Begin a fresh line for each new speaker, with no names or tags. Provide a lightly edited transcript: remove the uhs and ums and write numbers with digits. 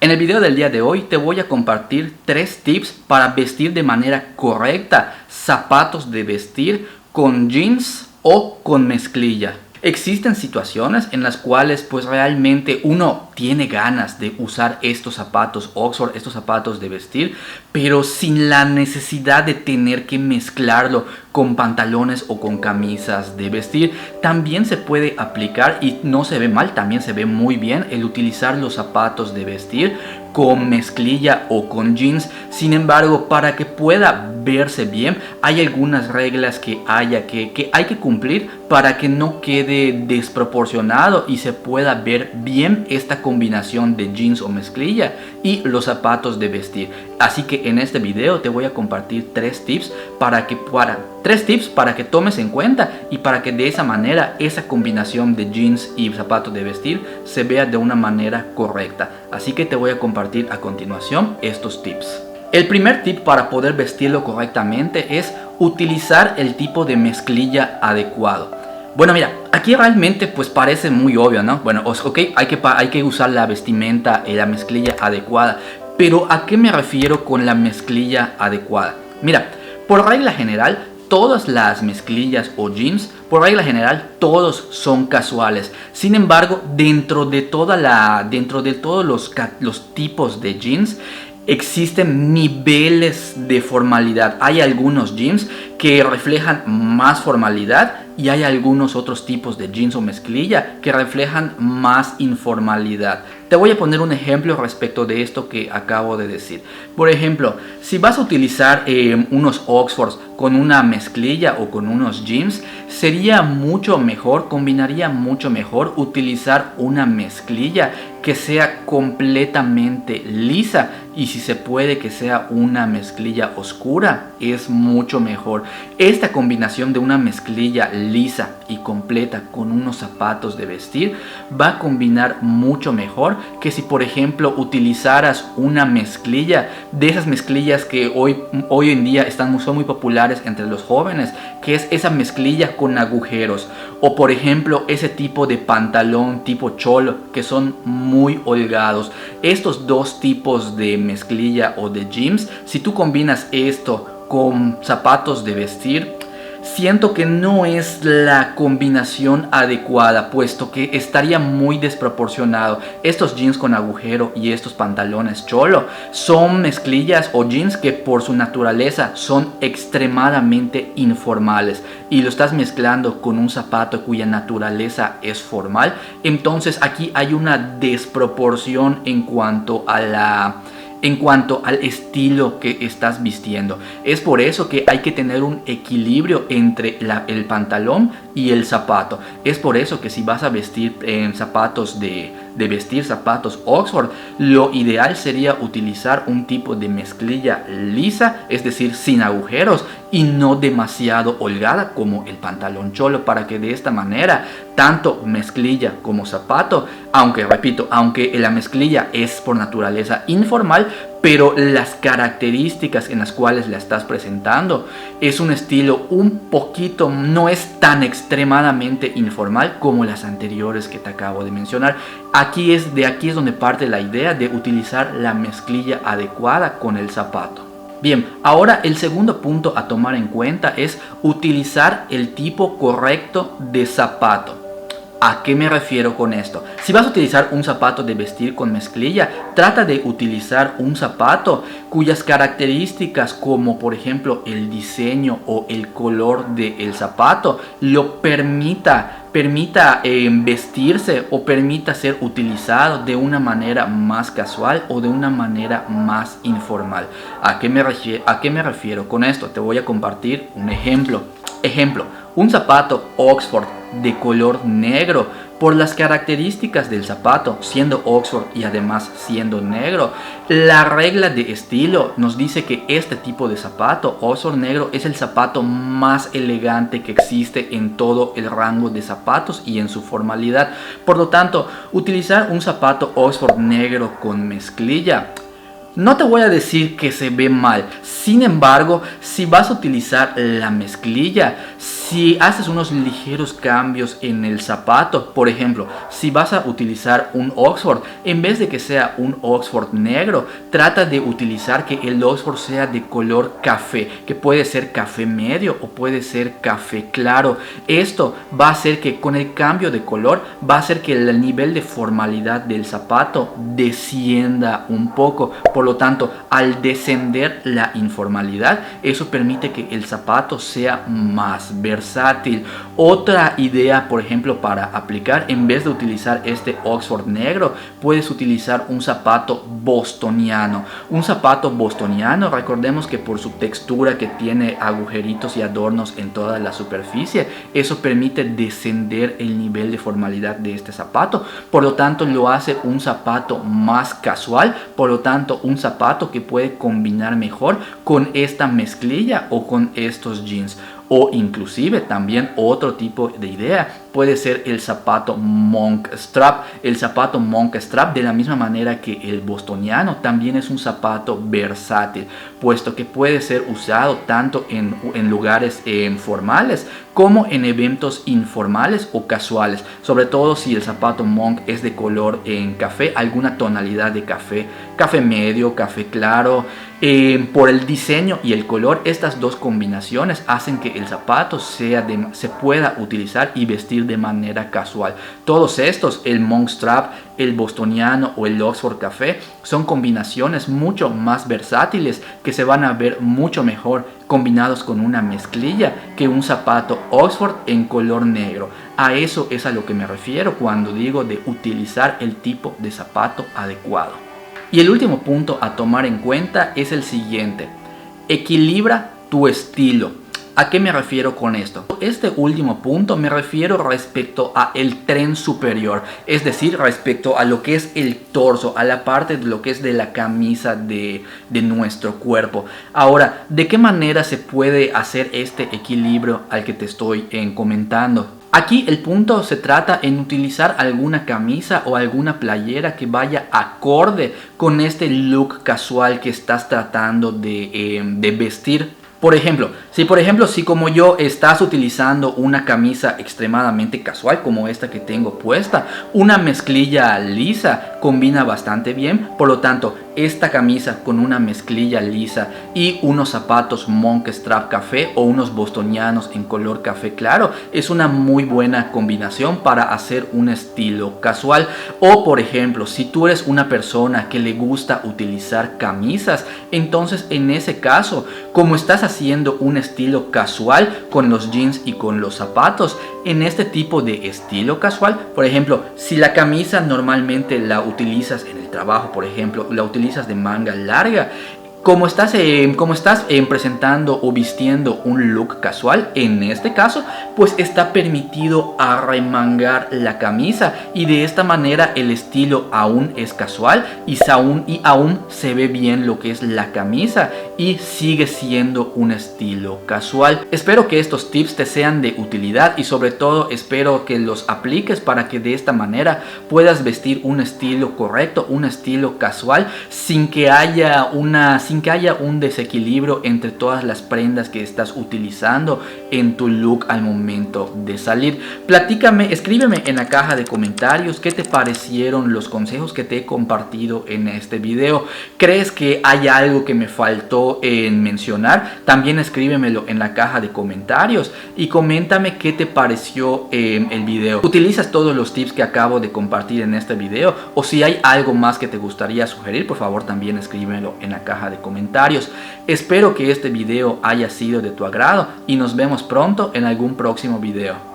En el video del día de hoy te voy a compartir 3 tips para vestir de manera correcta zapatos de vestir con jeans o con mezclilla. Existen situaciones en las cuales pues realmente uno tiene ganas de usar estos zapatos Oxford, estos zapatos de vestir, pero sin la necesidad de tener que mezclarlo con pantalones o con camisas de vestir. También se puede aplicar y no se ve mal, también se ve muy bien el utilizar los zapatos de vestir con mezclilla o con jeans. Sin embargo, para que pueda verse bien, hay algunas reglas que hay que cumplir para que no quede desproporcionado y se pueda ver bien esta combinación de jeans o mezclilla y los zapatos de vestir. Así que en este video te voy a compartir 3 tips para que tomes en cuenta y para que de esa manera esa combinación de jeans y zapatos de vestir se vea de una manera correcta. Así que te voy a compartir a continuación estos tips. El primer tip para poder vestirlo correctamente es utilizar el tipo de mezclilla adecuado. Bueno, mira, aquí realmente pues parece muy obvio, ¿no? Bueno, ok, hay que usar la vestimenta y la mezclilla adecuada. Pero ¿a qué me refiero con la mezclilla adecuada? Mira, por regla general, todas las mezclillas o jeans, por regla general, todos son casuales. Sin embargo, dentro de todos los tipos de jeans, existen niveles de formalidad. Hay algunos jeans que reflejan más formalidad y hay algunos otros tipos de jeans o mezclilla que reflejan más informalidad. Te voy a poner un ejemplo respecto de esto que acabo de decir. Por ejemplo, si vas a utilizar unos Oxfords con una mezclilla o con unos jeans, sería mucho mejor, combinaría mucho mejor utilizar una mezclilla que sea completamente lisa, y si se puede que sea una mezclilla oscura, es mucho mejor. Esta combinación de una mezclilla lisa y completa con unos zapatos de vestir va a combinar mucho mejor que si por ejemplo utilizaras una mezclilla de esas mezclillas que hoy en día son muy populares entre los jóvenes, que es esa mezclilla con agujeros, o por ejemplo ese tipo de pantalón tipo cholo que son muy holgados. Estos dos tipos de mezclilla o de jeans, si tú combinas esto con zapatos de vestir, siento que no es la combinación adecuada, puesto que estaría muy desproporcionado. Estos jeans con agujero y estos pantalones cholo son mezclillas o jeans que por su naturaleza son extremadamente informales, y lo estás mezclando con un zapato cuya naturaleza es formal. Entonces aquí hay una desproporción en cuanto al estilo que estás vistiendo. Es por eso que hay que tener un equilibrio entre el pantalón y el zapato. Es por eso que si vas a vestir en zapatos de vestir, zapatos Oxford, lo ideal sería utilizar un tipo de mezclilla lisa, es decir, sin agujeros, y no demasiado holgada como el pantalón cholo, para que de esta manera tanto mezclilla como zapato, aunque la mezclilla es por naturaleza informal, pero las características en las cuales la estás presentando es un estilo un poquito, no es tan extremadamente informal como las anteriores que te acabo de mencionar. Aquí es donde parte la idea de utilizar la mezclilla adecuada con el zapato. Bien, ahora el segundo punto a tomar en cuenta es utilizar el tipo correcto de zapato. ¿A qué me refiero con esto? Si vas a utilizar un zapato de vestir con mezclilla, trata de utilizar un zapato cuyas características, como por ejemplo el diseño o el color del zapato, lo permita vestirse o permita ser utilizado de una manera más casual o de una manera más informal. ¿A qué me refiero con esto? Te voy a compartir un ejemplo. Un zapato Oxford de color negro, por las características del zapato, siendo Oxford y además siendo negro, la regla de estilo nos dice que este tipo de zapato Oxford negro es el zapato más elegante que existe en todo el rango de zapatos y en su formalidad. Por lo tanto, utilizar un zapato Oxford negro con mezclilla, no te voy a decir que se ve mal. Sin embargo, si vas a utilizar la mezclilla, Si haces unos ligeros cambios en el zapato, por ejemplo, si vas a utilizar un Oxford, en vez de que sea un Oxford negro, trata de utilizar que el Oxford sea de color café, que puede ser café medio o puede ser café claro. Esto va a hacer que con el cambio de color va a hacer que el nivel de formalidad del zapato descienda un poco. Por lo tanto, al descender la informalidad, eso permite que el zapato sea más versátil. Otra idea, por ejemplo, para aplicar, en vez de utilizar este Oxford negro, puedes utilizar un zapato bostoniano. Un zapato bostoniano, recordemos que por su textura que tiene agujeritos y adornos en toda la superficie, eso permite descender el nivel de formalidad de este zapato. Por lo tanto, lo hace un zapato más casual, por lo tanto, un zapato que puede combinar mejor con esta mezclilla o con estos jeans. O inclusive también otro tipo de idea puede ser el zapato Monk Strap. El zapato Monk Strap, de la misma manera que el bostoniano, también es un zapato versátil, puesto que puede ser usado tanto en lugares formales como en eventos informales o casuales, sobre todo si el zapato Monk es de color en café, alguna tonalidad de café, café medio, café claro. Por el diseño y el color, estas dos combinaciones hacen que el zapato se pueda utilizar y vestir de manera casual. Todos estos, el Monk Strap, el bostoniano o el Oxford Café, son combinaciones mucho más versátiles que se van a ver mucho mejor combinados con una mezclilla que un zapato Oxford en color negro. A eso es a lo que me refiero cuando digo de utilizar el tipo de zapato adecuado. Y el último punto a tomar en cuenta es el siguiente: equilibra tu estilo. ¿A qué me refiero con esto? Este último punto me refiero respecto a el tren superior, es decir, respecto a lo que es el torso, a la parte de lo que es de la camisa de nuestro cuerpo. Ahora, ¿de qué manera se puede hacer este equilibrio al que te estoy comentando? Aquí el punto se trata en utilizar alguna camisa o alguna playera que vaya acorde con este look casual que estás tratando de vestir. Por ejemplo, si como yo estás utilizando una camisa extremadamente casual como esta que tengo puesta, una mezclilla lisa combina bastante bien. Por lo tanto, esta camisa con una mezclilla lisa y unos zapatos Monk Strap Café o unos bostonianos en color café claro es una muy buena combinación para hacer un estilo casual. O por ejemplo, si tú eres una persona que le gusta utilizar camisas, entonces en ese caso, como estás haciendo un estilo casual con los jeans y con los zapatos, en este tipo de estilo casual, por ejemplo, si la camisa normalmente la utilizas en el trabajo, por ejemplo, la utilizas de manga larga, como estás presentando o vistiendo un look casual, en este caso, pues está permitido arremangar la camisa y de esta manera el estilo aún es casual y aún se ve bien lo que es la camisa y sigue siendo un estilo casual. Espero que estos tips te sean de utilidad y sobre todo espero que los apliques para que de esta manera puedas vestir un estilo correcto, un estilo casual, sin que haya un desequilibrio entre todas las prendas que estás utilizando en tu look al momento de salir. Platícame, escríbeme en la caja de comentarios qué te parecieron los consejos que te he compartido en este video. ¿Crees que hay algo que me faltó en mencionar? También escríbemelo en la caja de comentarios y coméntame qué te pareció el video. ¿Utilizas todos los tips que acabo de compartir en este video? O si hay algo más que te gustaría sugerir, por favor también escríbemelo en la caja de comentarios. Espero que este video haya sido de tu agrado y nos vemos pronto en algún próximo video.